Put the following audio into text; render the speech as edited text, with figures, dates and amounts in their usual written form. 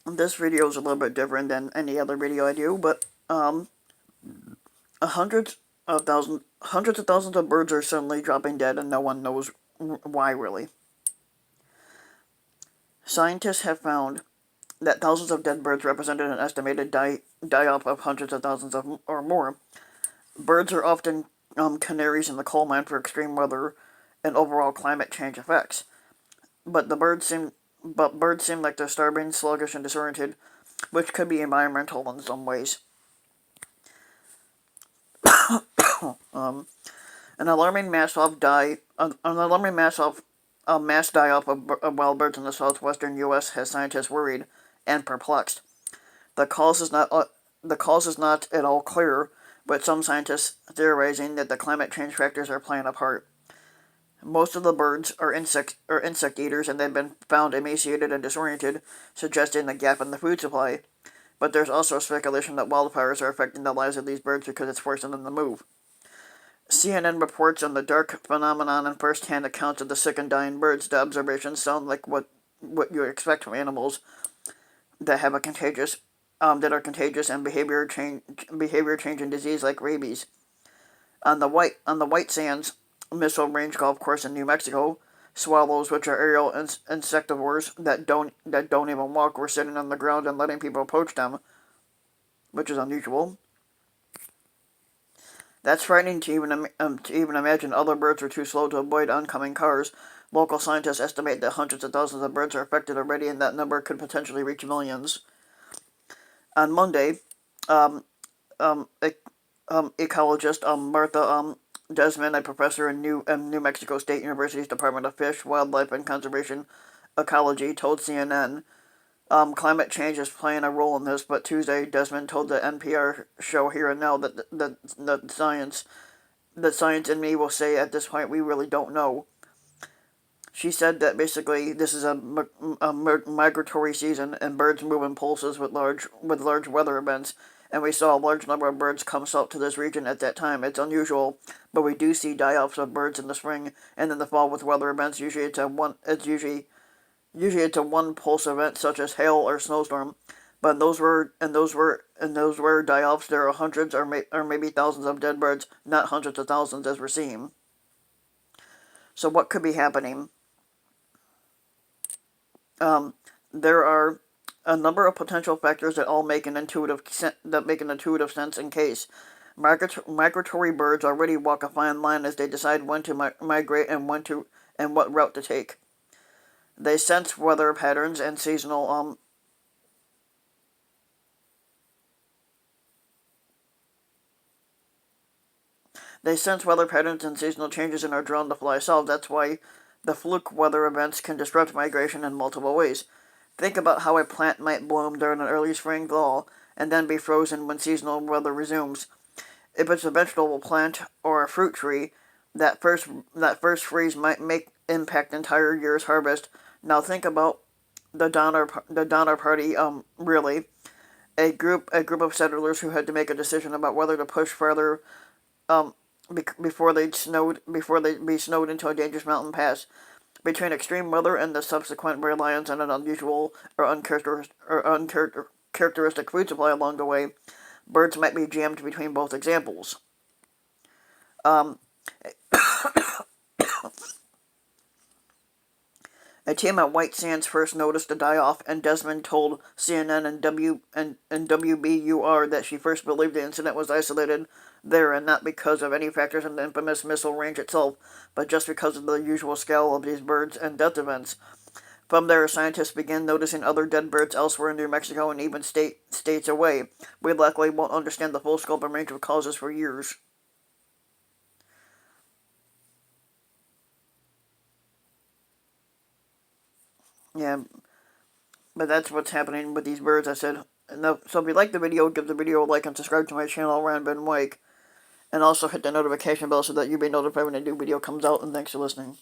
This video is a little bit different than any other video I do, but hundreds of thousands of birds are suddenly dropping dead, and no one knows why really. Scientists have found that thousands of dead birds represented an estimated die-off of hundreds of thousands of or more. Birds are often canaries in the coal mine for extreme weather and overall climate change effects. But birds seem like they're starving, sluggish, and disoriented, which could be environmental in some ways. An alarming mass die-off of wild birds in the southwestern U.S. has scientists worried and perplexed. The cause is not at all clear, with some scientists theorizing that the climate change factors are playing a part. Most of the birds are insect eaters, and they've been found emaciated and disoriented, suggesting a gap in the food supply. But there's also speculation that wildfires are affecting the lives of these birds because it's forcing them to move. CNN reports on the dark phenomenon and first-hand accounts of the sick and dying birds. The observations sound like what you expect from animals that have that are contagious and behavior change and disease like rabies. On the White Sands Missile Range Golf Course in New Mexico, swallows, which are aerial insectivores that don't even walk, were sitting on the ground and letting people approach them, which is unusual. That's frightening to even imagine. Other birds are too slow to avoid oncoming cars. Local scientists estimate that hundreds of thousands of birds are affected already, and that number could potentially reach millions. On Monday, ecologist Martha Desmond, a professor in New Mexico State University's Department of Fish, Wildlife, and Conservation Ecology, told CNN climate change is playing a role in this. But Tuesday, Desmond told the NPR show Here and Now that the science in me will say at this point we really don't know. She said that basically this is a migratory season, and birds move in pulses with large weather events, and we saw a large number of birds come south to this region at that time. It's unusual, but we do see die-offs of birds in the spring and in the fall with weather events. Usually it's a one pulse event such as hail or snowstorm, but in those rare die-offs there are hundreds or maybe thousands of dead birds, not hundreds of thousands as we're seeing. So what could be happening? There are a number of potential factors that all make an intuitive sense in case. Migratory birds already walk a fine line as they decide when to migrate and what route to take. They sense weather patterns and seasonal changes and are drawn to fly south. That's why the fluke weather events can disrupt migration in multiple ways. Think about how a plant might bloom during an early spring thaw and then be frozen when seasonal weather resumes. If it's a vegetable plant or a fruit tree, that first freeze might impact entire year's harvest. Now think about the Donner Party. Really, a group of settlers who had to make a decision about whether to push further before they'd be snowed into a dangerous mountain pass. Between extreme weather and the subsequent reliance on an unusual or uncharacteristic food supply along the way, birds might be jammed between both examples. A team at White Sands first noticed a die-off, and Desmond told CNN and WBUR that she first believed the incident was isolated there and not because of any factors in the infamous missile range itself, but just because of the usual scale of these birds and death events. From there, scientists began noticing other dead birds elsewhere in New Mexico and even states away. We likely won't understand the full scope and range of causes for years. Yeah, but that's what's happening with these birds, I said. So if you like the video, give the video a like and subscribe to my channel, Ryan Ben Wake. And also hit the notification bell so that you'll be notified when a new video comes out, and thanks for listening.